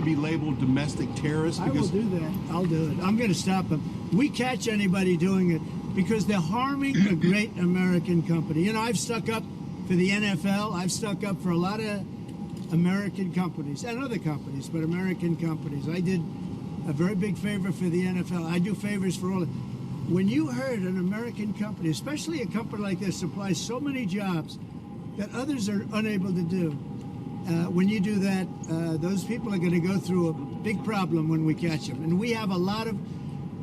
be labeled domestic terrorists? I will do that. I'll do it. I'm going to stop them. We catch anybody doing it because they're harming a great American company. You know, I've stuck up for the NFL. I've stuck up for a lot of American companies and other companies, but American companies. I did a very big favor for the NFL. I do favors for all. When you heard an American company, especially a company like this, supplies so many jobs that others are unable to do, when you do that, those people are going to go through a big problem when we catch them. And we have you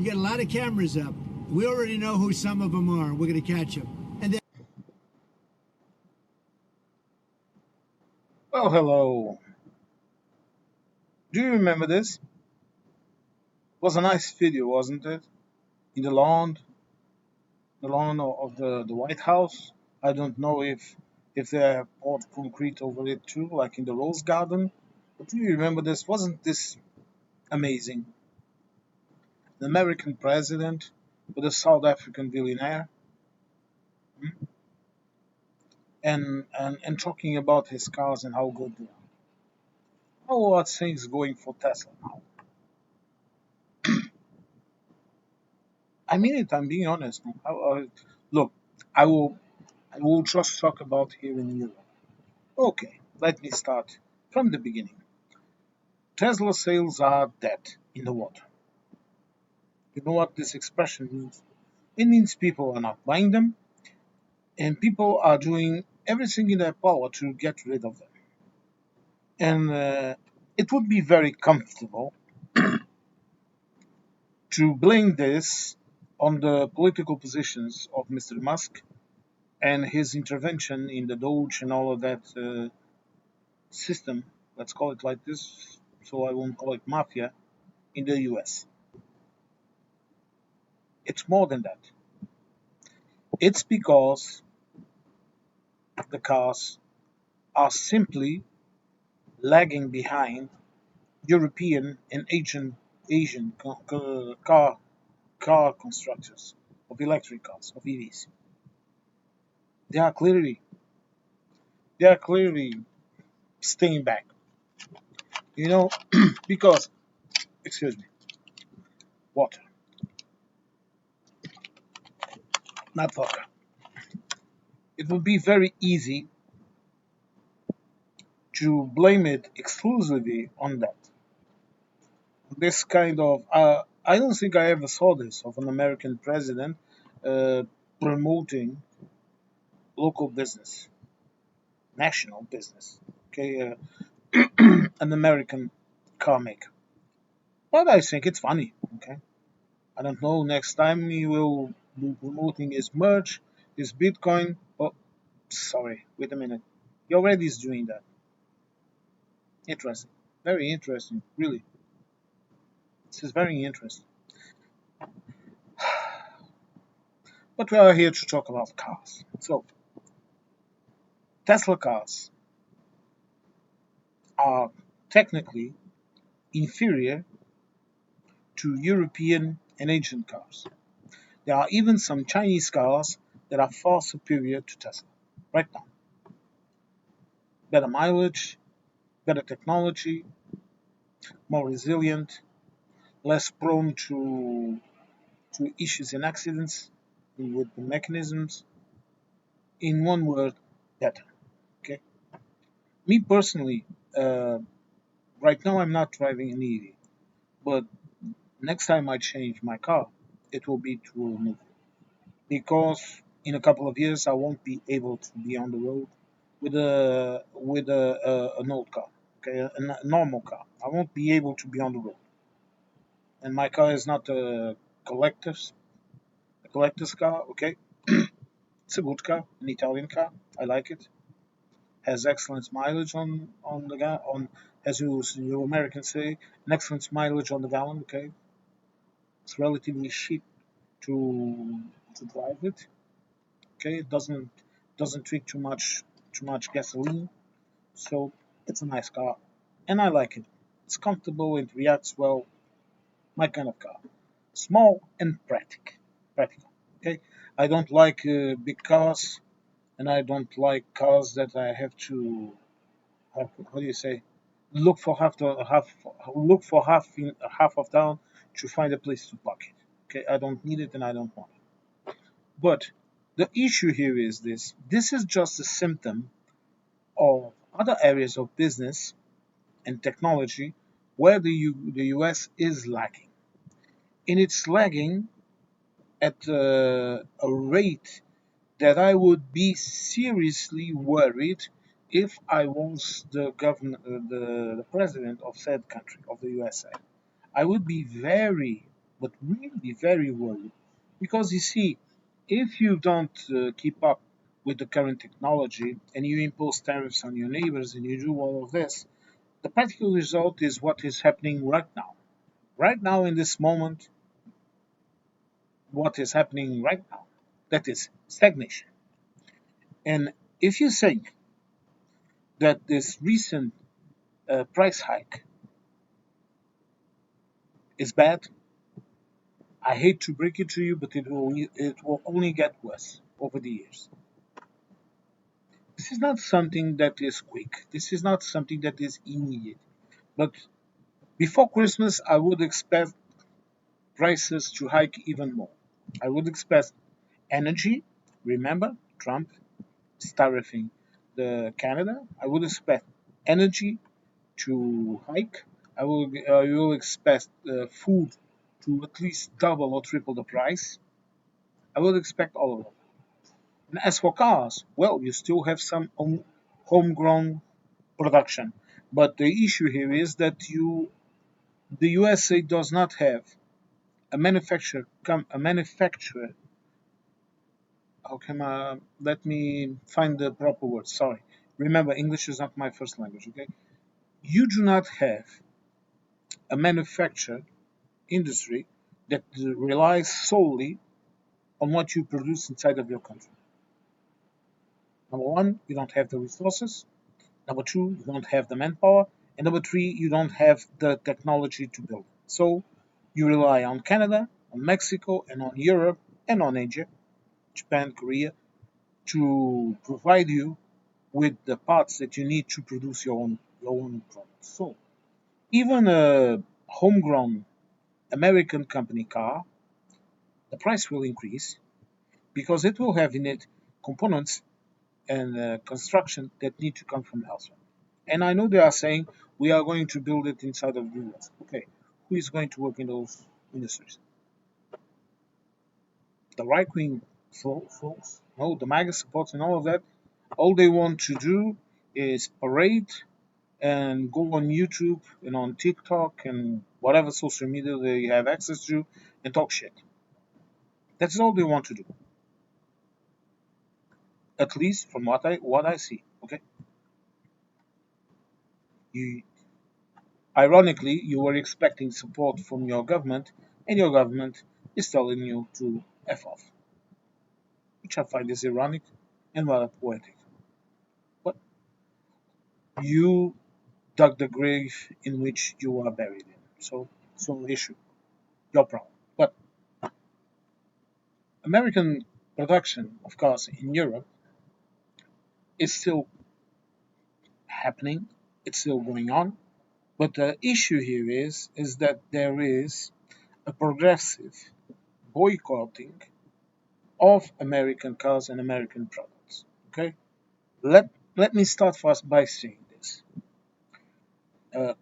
got a lot of cameras up. We already know who some of them are. We're going to catch them. And then Well, hello. Do you remember this? It was a nice video, wasn't it? In the lawn of the White House. I don't know if they have poured concrete over it too, like in the Rose Garden. But do you remember this? Wasn't this amazing? An American president with a South African billionaire, hmm, and talking about his cars and how good they are. How are things going for Tesla now? I mean it. I'm being honest. Look, I will I will just talk about here in Europe. Okay, let me start from the beginning. Tesla sales are dead in the water. You know what this expression means? It means people are not buying them, and people are doing everything in their power to get rid of them. And it would be very comfortable to blame this on the political positions of Mr. Musk and his intervention in the Doge and all of that system, let's call it like this, so I won't call it mafia, in the US. It's more than that. It's because the cars are simply lagging behind European and Asian car constructors of electric cars, of EVs. They are clearly they are clearly staying back. You know, because excuse me, water, not vodka. It would be very easy to blame it exclusively on that. This kind of I don't think I ever saw this of an American president uh, promoting local business, national business. Okay, an American car maker. But I think it's funny. Okay, I don't know. Next time he will be promoting his merch, his Bitcoin. Oh, sorry. Wait a minute. He already is doing that. Interesting. Very interesting. Really, this is very interesting. But we are here to talk about cars. So Tesla cars are technically inferior to European and Asian cars. There are even some Chinese cars that are far superior to Tesla right now. Better mileage, better technology, more resilient, less prone to issues and accidents with the mechanisms. In one word, better. Okay. Me personally, right now I'm not driving an EV, but next time I change my car, it will be to a new because in a couple of years I won't be able to be on the road with an old car, okay, a normal car. I won't be able to be on the road, and my car is not a collector's car. Okay, it's a good car, an Italian car. I like it. Has excellent mileage on the on as you Americans say, an excellent mileage on the gallon. Okay, it's relatively cheap to drive it. Okay, it doesn't take too much gasoline, so it's a nice car, and I like it. It's comfortable, it reacts well. My kind of car, small and practical. Okay, I don't like big cars, and I don't like cars that I have to how do you say look for look for half of town to find a place to park it. Okay, I don't need it and I don't want it. But the issue here is this: this is just a symptom of other areas of business and technology where the US is lacking. And it's lagging at a rate that I would be seriously worried if I was the governor, the president of said country, of the USA. I would be very, but really very worried. Because you see, if you don't keep up with the current technology and you impose tariffs on your neighbors and you do all of this, the practical result is what is happening right now. Right now, in this moment, what is happening right now? That is stagnation. And if you think that this recent price hike is bad, I hate to break it to you, but it will only get worse over the years. This is not something that is quick. This is not something that is immediate. But before Christmas, I would expect prices to hike even more. I would expect energy. Remember, Trump is tariffing the Canada. I would expect energy to hike. I will expect food to at least double or triple the price. I will expect all of it. And as for cars, well, you still have some homegrown production. But the issue here is that the USA does not have a manufacturer. How can I, let me find the proper word. Sorry. Remember, English is not my first language. Okay, you do not have a manufacturer industry that relies solely on what you produce inside of your country. Number one, you don't have the resources. Number two, you don't have the manpower. And number three, you don't have the technology to build. So you rely on Canada, on Mexico, and on Europe, and on Asia, Japan, Korea, to provide you with the parts that you need to produce your own products. So even a homegrown American company car, the price will increase because it will have in it components and construction that need to come from elsewhere. And I know they are saying we are going to build it inside of the US. Okay, who is going to work in those industries? The right wing folks, no, the MAGA supports and all of that. All they want to do is parade and go on YouTube and on TikTok and whatever social media they have access to and talk shit. That's all they want to do. At least from what I see. Okay, you ironically you were expecting support from your government, and your government is telling you to f off, which I find is ironic and rather poetic. But you dug the grave in which you are buried in. So it's no issue, your problem. But American production, of course, in Europe is still happening. It's still going on. But the issue here is that there is a progressive boycotting of American cars and American products. Okay, let me start first by saying this: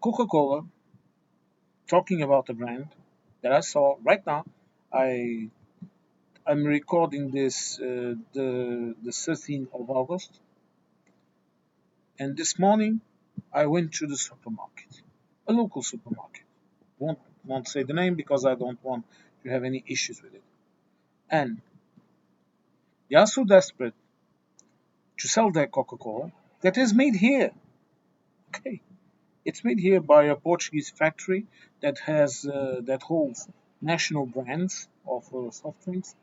Coca-Cola, talking about a brand that I saw right now. I I'm recording this the 13th of August, and this morning I went to the supermarket, a local supermarket. Won't say the name because I don't want to have any issues with it. And they are so desperate to sell their Coca-Cola that is made here. Okay, it's made here by a Portuguese factory that holds national brands of soft drinks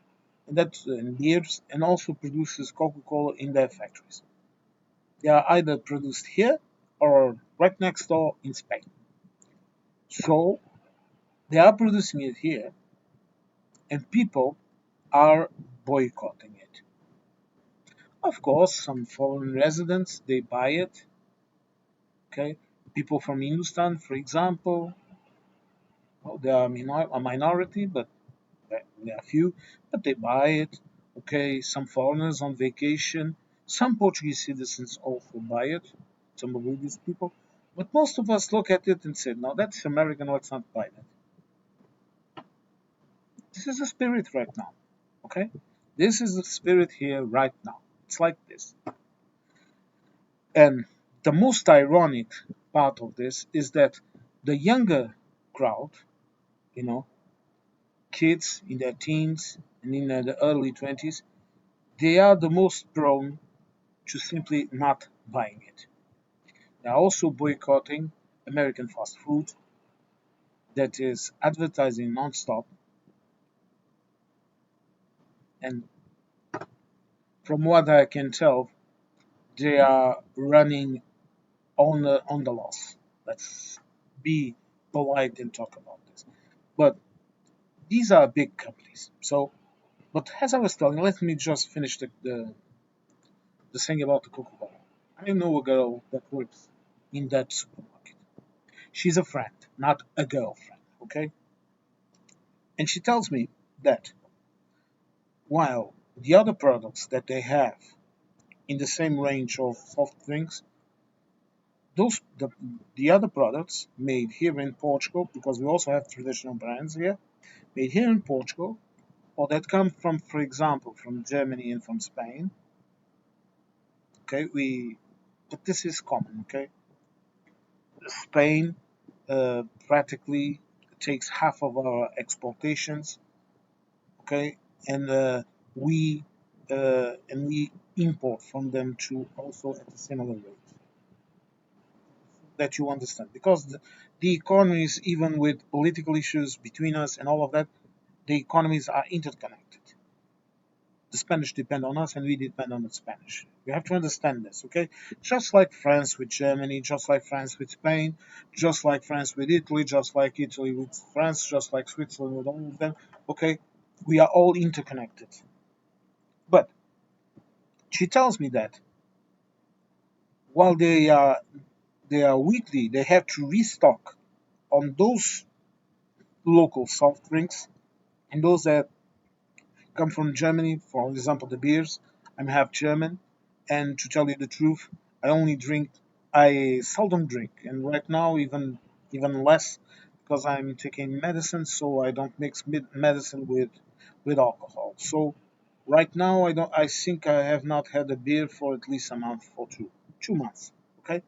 and beers, and also produces Coca-Cola in their factories. They are either produced here or right next door in Spain. So they are producing it here, and people are boycotting it. Of course, some foreign residents they buy it, okay, People from Hindustan, for example, well, they are a minority, but they are few, but they buy it. Okay, some foreigners on vacation, some Portuguese citizens also buy it, some of these people. But most of us look at it and say, no, that's American, let's not buy that. This is the spirit right now. Okay? This is the spirit here right now. It's like this. And the most ironic part of this is that the younger crowd, you know, kids in their teens and in the early 20s, they are the most prone to simply not buying it. They are also boycotting American fast food that is advertising nonstop. And from what I can tell, they are running on the loss. Let's be polite and talk about this. But these are big companies. So, but as I was telling, let me just finish the thing about the Coca-Cola. I know a girl that works in that supermarket. She's a friend, not a girlfriend, okay? And she tells me that while the other products that they have in the same range of soft drinks, those the other products made here in Portugal, because we also have traditional brands here, made here in Portugal, or that come from, for example, from Germany and from Spain. Okay, but this is common. Okay, Spain practically takes half of our exportations. Okay, and we import from them too, also at a similar rate. That you understand, because the economies, even with political issues between us and all of that, the economies are interconnected. The Spanish depend on us and we depend on the Spanish. You have to understand this, okay? Just like France with Germany, just like France with Spain, just like France with Italy, just like Italy with France, just like Switzerland with all of them, okay? We are all interconnected. But she tells me that while they are weekly, they have to restock on those local soft drinks and those that come from Germany, for example, the beers. I'm half German, and to tell you the truth, I seldom drink, and right now even less because I'm taking medicine, so I don't mix medicine with alcohol. So right now I think I have not had a beer for at least a month or 2 months. Okay,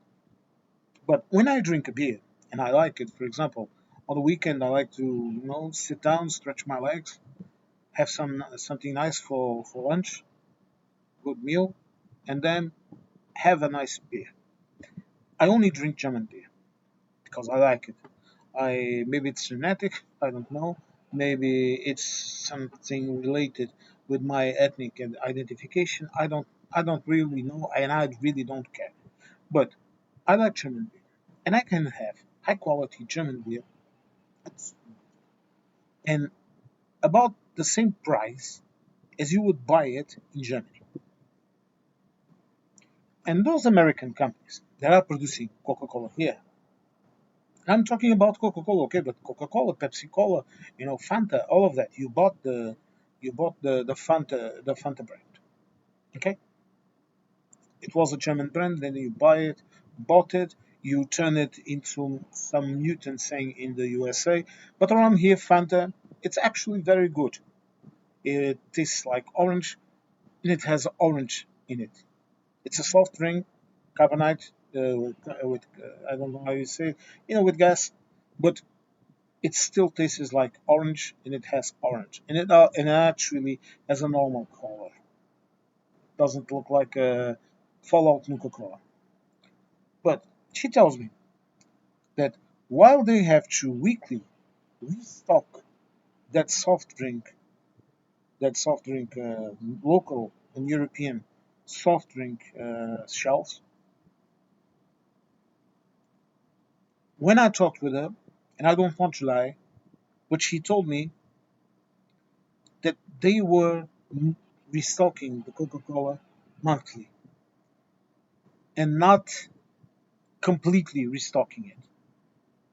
but when I drink a beer and I like it, for example, on the weekend I like to sit down, stretch my legs, have something nice for lunch, good meal, and then have a nice beer. I only drink German beer because I like it. Maybe it's genetic, I don't know. Maybe it's something related with my ethnic identification. I don't really know, and I really don't care. But I like German beer, and I can have high quality German beer and about the same price as you would buy it in Germany. And those American companies that are producing Coca-Cola here, I'm talking about Coca-Cola, okay, but Coca-Cola, Pepsi-Cola, Fanta, all of that. You bought the Fanta brand, okay? It was a German brand, then you bought it, you turn it into some mutant thing in the USA. But around here, Fanta, it's actually very good. It tastes like orange, and it has orange in it. It's a soft drink, carbonate I don't know how you say it, with gas, but it still tastes like orange, and it has orange, and it actually has a normal color. Doesn't look like a Fallout Nuka Cola. But she tells me that while they have to weekly restock that soft drink, local and European soft drink shelves, when I talked with her, and I don't want to lie, but she told me that they were restocking the Coca-Cola monthly and not completely restocking it,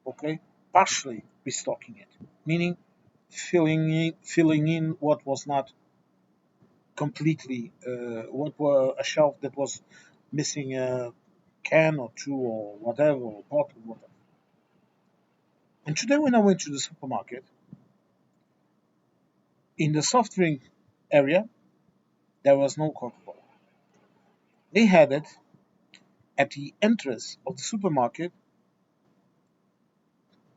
okay? Partially restocking it, meaning filling in what was not completely, what were a shelf that was missing a can or two or whatever, or bottle, whatever. And today when I went to the supermarket, in the soft drink area, there was no Coca-Cola. They had it at the entrance of the supermarket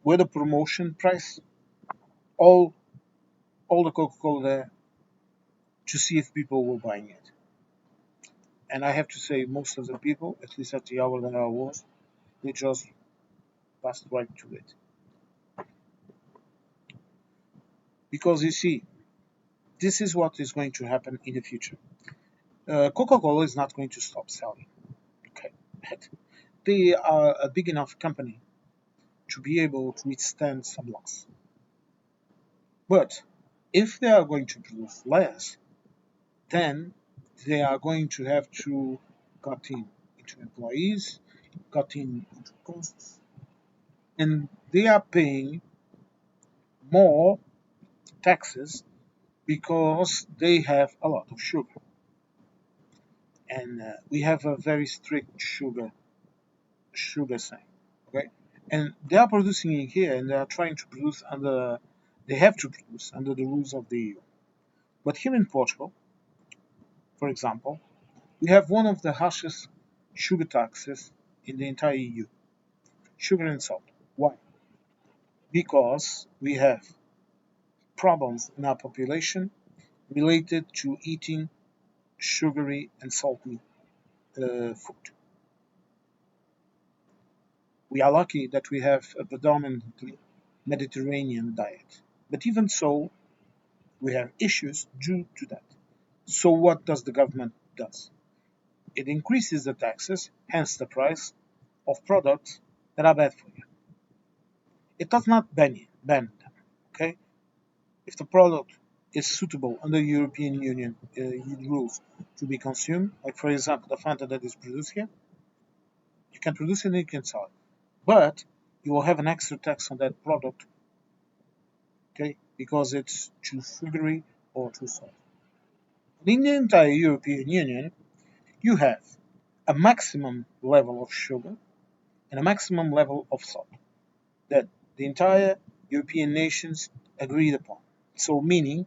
with a promotion price, all all the Coca-Cola there to see if people were buying it. And I have to say, most of the people, at least at the hour that I was, they just passed right to it. Because you see, this is what is going to happen in the future. Coca-Cola is not going to stop selling. Okay, but they are a big enough company to be able to withstand some loss. But if they are going to produce less, then they are going to have to cut in into employees, cut in into costs, and they are paying more taxes because they have a lot of sugar. And we have a very strict sugar thing, okay? And they are producing it here, and they are trying to produce under, they have to produce under the rules of the EU. But here in Portugal, for example, we have one of the harshest sugar taxes in the entire EU, sugar and salt. Why? Because we have problems in our population related to eating sugary and salty food. We are lucky that we have a predominantly Mediterranean diet. But even so, we have issues due to that. So what does the government does? It increases the taxes, hence the price of products that are bad for you. It does not ban them. Okay, if the product is suitable under European Union rules to be consumed, like for example the Fanta that is produced here, you can produce it and you can sell it, but you will have an extra tax on that product, okay, because it's too sugary or too salty. In the entire European Union, you have a maximum level of sugar and a maximum level of salt that the entire European nations agreed upon. So, meaning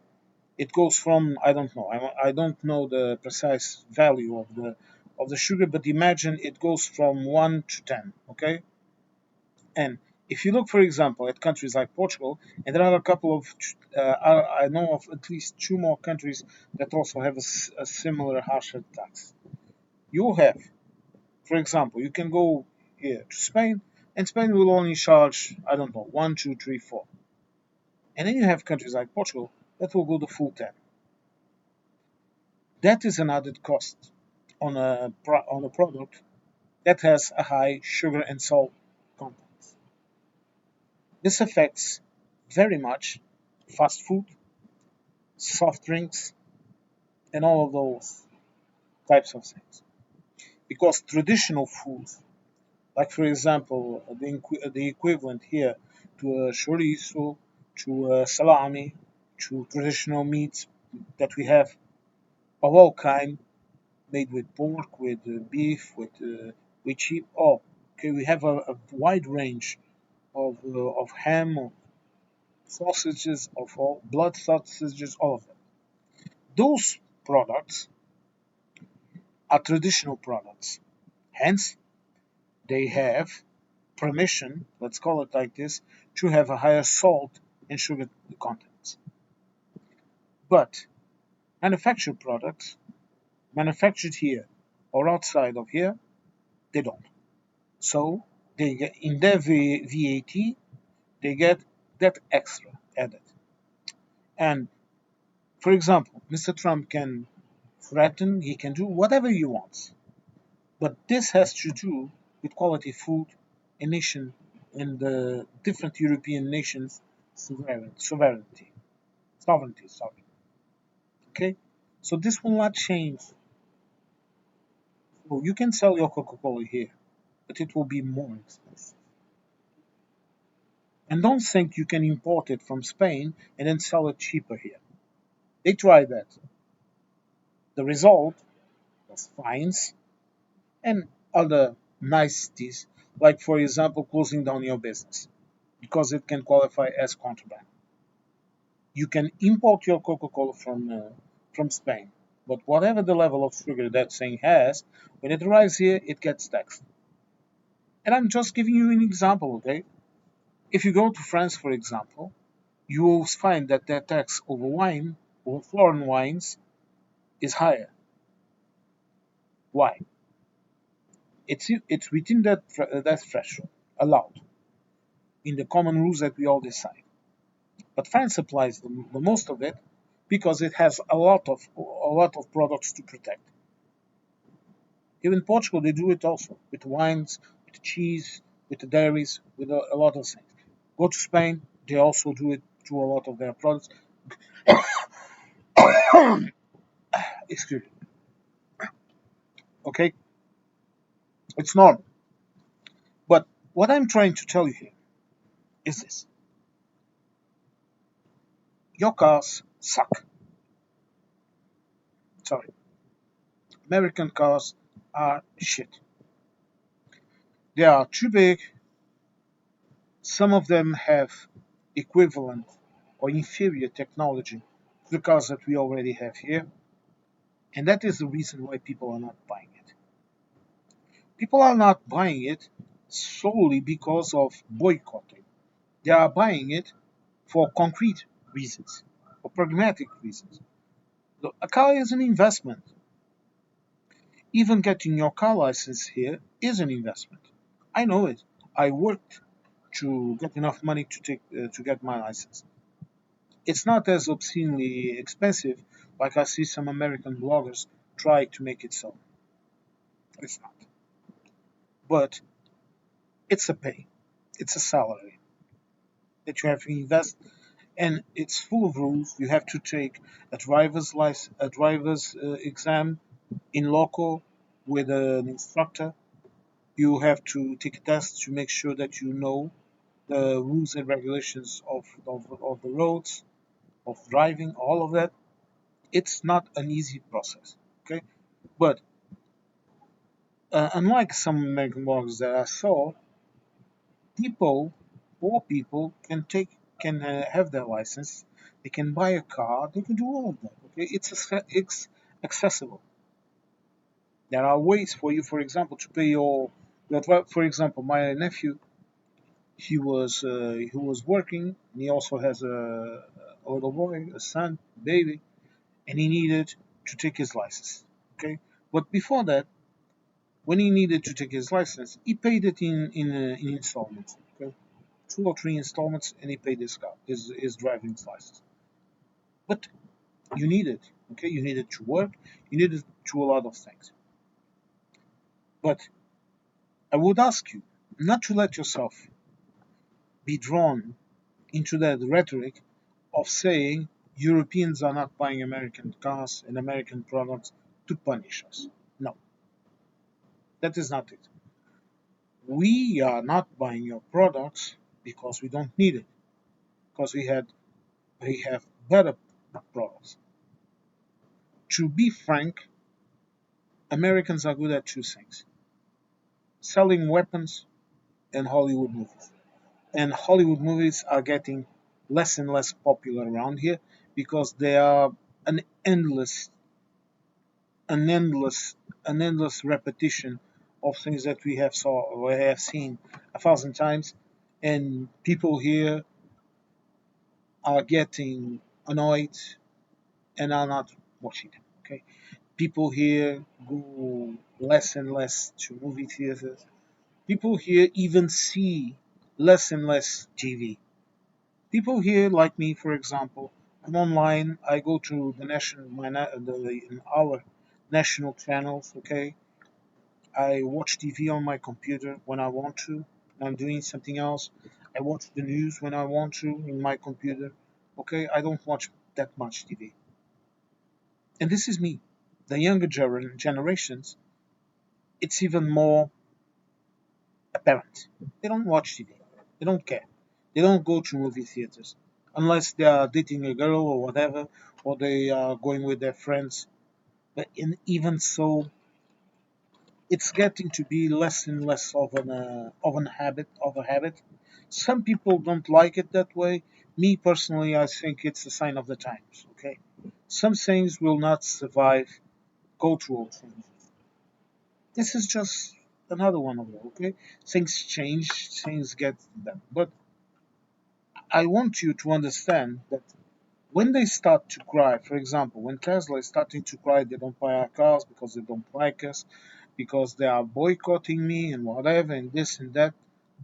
it goes from, I don't know, I don't know the precise value of the sugar, but imagine it goes from 1 to 10, okay? And if you look, for example, at countries like Portugal, and there are a couple of, I know of at least two more countries that also have a similar harsher tax. You have, for example, you can go here to Spain, and Spain will only charge, I don't know, one, two, three, four. And then you have countries like Portugal that will go the full 10. That is an added cost on a product that has a high sugar and salt content. This affects very much fast food, soft drinks, and all of those types of things. Because traditional foods, like for example, the equivalent here to a chorizo, to a salami, to traditional meats that we have of all kind, made with pork, with beef, with sheep. Oh, okay, we have a wide range of ham, of sausages, of all blood sausages, all of them. Those products are traditional products. Hence, they have permission, let's call it like this, to have a higher salt and sugar content. But manufactured products, manufactured here or outside of here, they don't. So they get in their VAT, they get that extra added. And for example, Mr. Trump can threaten, he can do whatever he wants. But this has to do with quality food and nation in the different European nations' sovereignty. Sorry. Okay, so this will not change. So you can sell your Coca-Cola here, but it will be more expensive. And don't think you can import it from Spain and then sell it cheaper here. They tried that. The result was fines and other niceties, like, for example, closing down your business because it can qualify as contraband. You can import your Coca-Cola from Spain, but whatever the level of sugar that thing has, when it arrives here, it gets taxed. And I'm just giving you an example, okay? If you go to France, for example, you will find that their tax over wine, over foreign wines, is higher. Why? It's within that threshold, allowed in the common rules that we all decide. But France applies the most of it because it has a lot of products to protect. Here in Portugal, they do it also with wines, with cheese, with the dairies, with a lot of things. Go to Spain, they also do it to a lot of their products. Excuse me. Okay, it's normal. But what I'm trying to tell you here is this: your cars suck. Sorry, American cars are shit. They are too big. Some of them have equivalent or inferior technology to the cars that we already have here, and that is the reason why people are not buying it. People are not buying it solely because of boycotting. They are buying it for concrete reasons, for pragmatic reasons. A car is an investment. Even getting your car license here is an investment. I know it. I worked to get enough money to get my license. It's not as obscenely expensive like I see some American bloggers try to make it so. It's not. But it's a pay. It's a salary that you have to invest, and it's full of rules. You have to take a driver's exam in local with an instructor. You have to take a test to make sure that you know the rules and regulations of the roads, of driving, all of that. It's not an easy process. Okay, but unlike some American blogs that I saw, people, poor people, can have their license. They can buy a car. They can do all of that. Okay, it's accessible. There are ways for you, for example, to pay For example, my nephew, he was working, and he also has a little boy, a son, baby, and he needed to take his license. Okay, but before that, when he needed to take his license, he paid it in installments. Okay, 2 or 3 installments, and he paid his driving license. But you need it. Okay, you need it to work. You need it to a lot of things. But I would ask you not to let yourself be drawn into that rhetoric of saying Europeans are not buying American cars and American products to punish us. No, that is not it. We are not buying your products because we don't need it, because we have better products. To be frank, Americans are good at two things: selling weapons and Hollywood movies. And Hollywood movies are getting less and less popular around here because they are an endless, an endless, an endless repetition of things that we have seen 1,000 times, and people here are getting annoyed and are not watching them. Okay, people here go less and less to movie theaters. People here even see less and less TV. People here, like me, for example, I'm online. I go to the national, our national channels. Okay, I watch TV on my computer when I want to. When I'm doing something else. I watch the news when I want to in my computer. Okay, I don't watch that much TV. And this is me. The younger generations, it's even more. parent. They don't watch TV. They don't care. They don't go to movie theaters unless they are dating a girl or whatever, or they are going with their friends. But even so, it's getting to be less and less of a habit. Some people don't like it that way. Me personally, I think it's a sign of the times. Okay, some things will not survive cultural changes. This is just another one of them. Okay, things change, things get done. But I want you to understand that when they start to cry, for example, when Tesla is starting to cry, they don't buy our cars because they don't like us, because they are boycotting me and whatever, and this and that,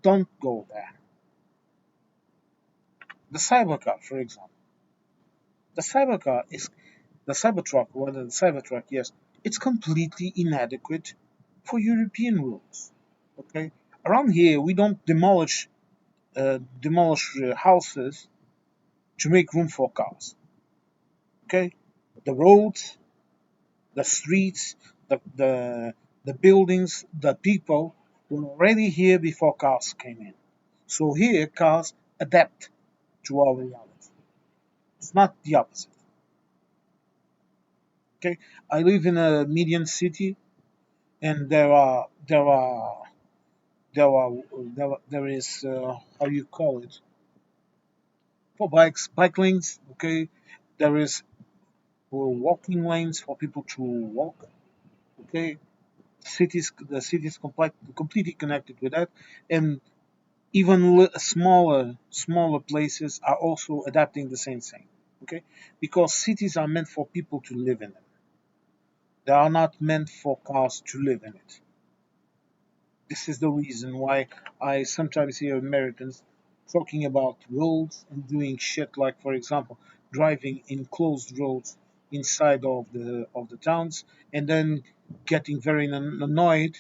don't go there. The Cybercar, for example, the Cybercar is the Cybertruck, or the Cybertruck, yes, it's completely inadequate for European rules. Okay, around here we don't demolish houses to make room for cars. Okay, the roads, the streets, the buildings, the people were already here before cars came in. So here cars adapt to our reality. It's not the opposite. Okay, I live in a medium city, and there is how you call it, for bike lanes. Okay, there is walking lanes for people to walk. Okay, the city is completely connected with that, and even smaller places are also adapting the same thing. Okay, because cities are meant for people to live in them. They are not meant for cars to live in it. This is the reason why I sometimes hear Americans talking about roads and doing shit like, for example, driving in closed roads inside of the towns, and then getting very annoyed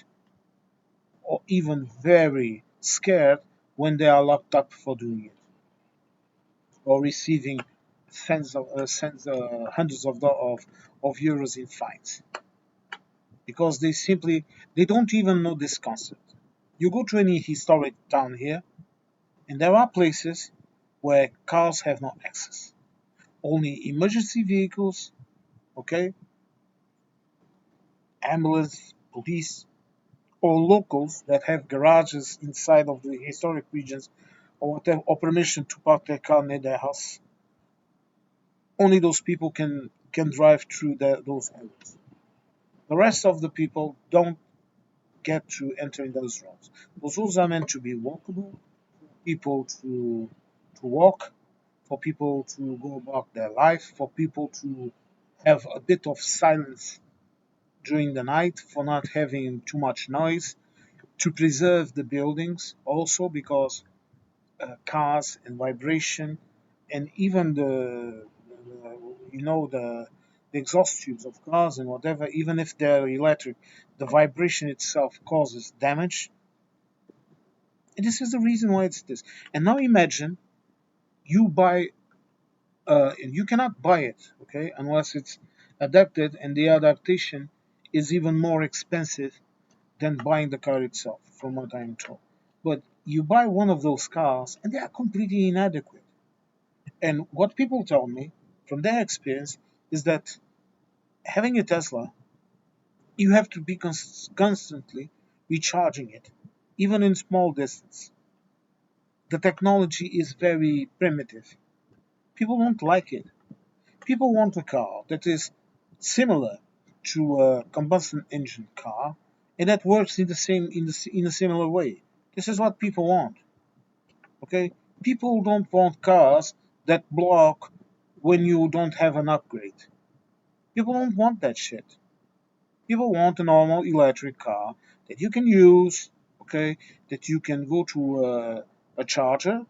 or even very scared when they are locked up for doing it, or receiving hundreds of euros in fines, because they don't even know this concept. You go to any historic town here, and there are places where cars have no access. Only emergency vehicles, okay, ambulance, police, or locals that have garages inside of the historic regions, or whatever, or permission to park their car near their house. Only those people can drive through those areas. The rest of the people don't get to enter in those roads. Those roads are meant to be walkable, people to walk, for people to go about their life, for people to have a bit of silence during the night, for not having too much noise, to preserve the buildings also, because cars and vibration, and even the exhaust tubes of cars and whatever, even if they're electric, the vibration itself causes damage. And this is the reason why it's this. And now imagine you buy, and you cannot buy it, okay, unless it's adapted, and the adaptation is even more expensive than buying the car itself, from what I'm told. But you buy one of those cars, and they are completely inadequate. And what people tell me from their experience is that having a Tesla, you have to be constantly recharging it, even in small distance. The technology is very primitive. People don't like it. People want a car that is similar to a combustion engine car, and that works in a similar way. This is what people want. Okay, people don't want cars that block when you don't have an upgrade. People don't want that shit. People want a normal electric car that you can use, okay, that you can go to a charger.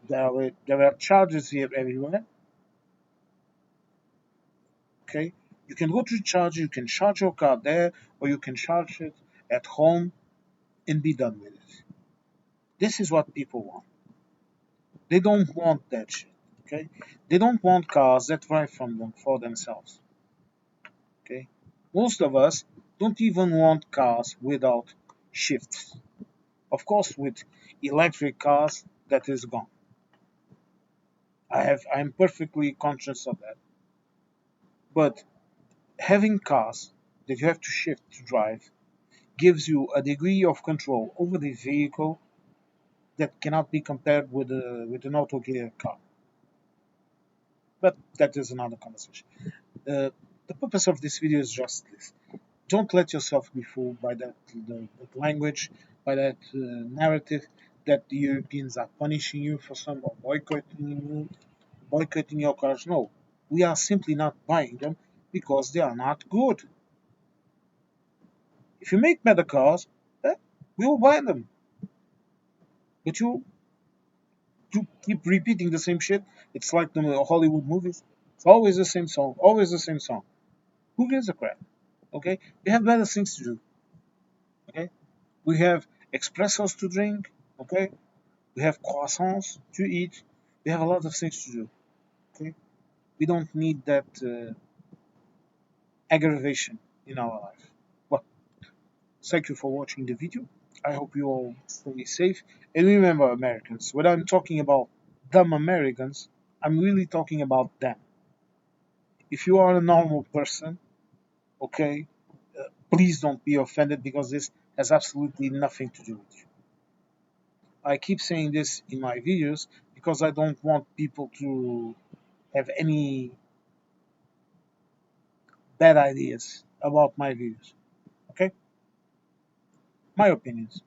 There are chargers here everywhere, okay. You can go to the charger, you can charge your car there, or you can charge it at home and be done with it. This is what people want. They don't want that shit, okay. They don't want cars that drive from them for themselves, okay. Most of us don't even want cars without shifts. Of course, with electric cars, that is gone. I'm perfectly conscious of that. But having cars that you have to shift to drive gives you a degree of control over the vehicle that cannot be compared with an auto gear car. But that is another conversation. Uh, the purpose of this video is just this. Don't let yourself be fooled by that language, by that narrative that the Europeans are punishing you for some or boycotting your cars. No, we are simply not buying them because they are not good. If you make better cars, eh, we will buy them. But you keep repeating the same shit. It's like the Hollywood movies. It's always the same song, always the same song. Who gives a crap? Okay, we have better things to do. Okay, we have espressos to drink. Okay, we have croissants to eat. We have a lot of things to do. Okay, we don't need that aggravation in our life. Well, thank you for watching the video. I hope you all stay safe. And remember, Americans, when I'm talking about dumb Americans, I'm really talking about them. If you are a normal person, okay, please don't be offended because this has absolutely nothing to do with you. I keep saying this in my videos because I don't want people to have any bad ideas about my videos. Okay? My opinions.